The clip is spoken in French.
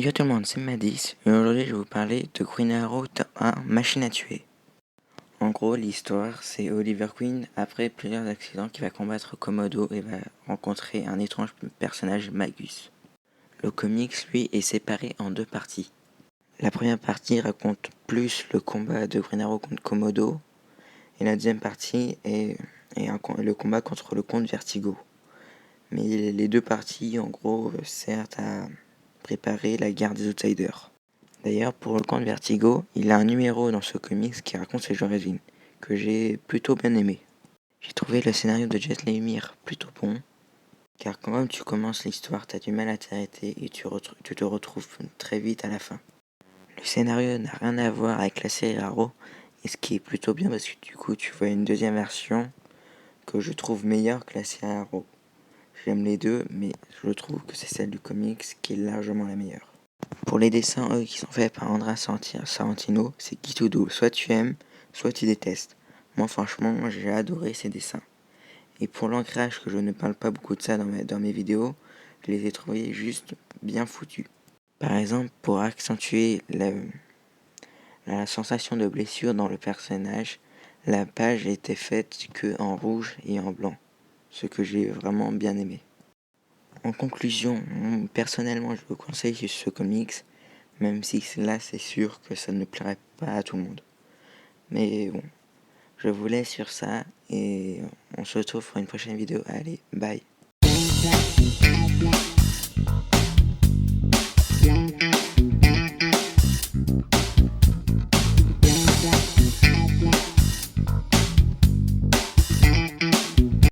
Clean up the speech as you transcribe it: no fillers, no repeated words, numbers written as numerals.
Yo tout le monde, c'est Madis, et aujourd'hui je vais vous parler de Green Arrow Top 1 Machine à tuer. En gros, l'histoire, c'est Oliver Queen, après plusieurs accidents, qui va combattre Komodo et va rencontrer un étrange personnage, Magus. Le comics, lui, est séparé en deux parties. La première partie raconte plus le combat de Green Arrow contre Komodo, et la deuxième partie est le combat contre le comte Vertigo. Mais les deux parties, en gros, servent à préparer la guerre des Outsiders. D'ailleurs, pour le comte Vertigo, il a un numéro dans ce comics qui raconte ses origines, que j'ai plutôt bien aimé. J'ai trouvé le scénario de Jess Lemire plutôt bon, car quand même tu commences l'histoire, t'as du mal à t'arrêter et tu te retrouves très vite à la fin. Le scénario n'a rien à voir avec la série Arrow, et ce qui est plutôt bien parce que du coup tu vois une deuxième version que je trouve meilleure que la série Arrow. J'aime les deux, mais je trouve que c'est celle du comics qui est largement la meilleure. Pour les dessins, eux, qui sont faits par Andrea Sorrentino, c'est qui tout double. Soit tu aimes, soit tu détestes. Moi, franchement, j'ai adoré ces dessins. Et pour l'ancrage, que je ne parle pas beaucoup de ça dans mes vidéos, je les ai trouvés juste bien foutus. Par exemple, pour accentuer la sensation de blessure dans le personnage, la page était faite que en rouge et en blanc, ce que j'ai vraiment bien aimé. En conclusion, personnellement, je vous conseille ce comics, même si là c'est sûr que ça ne plairait pas à tout le monde. Mais bon, je vous laisse sur ça et on se retrouve pour une prochaine vidéo. Allez, bye.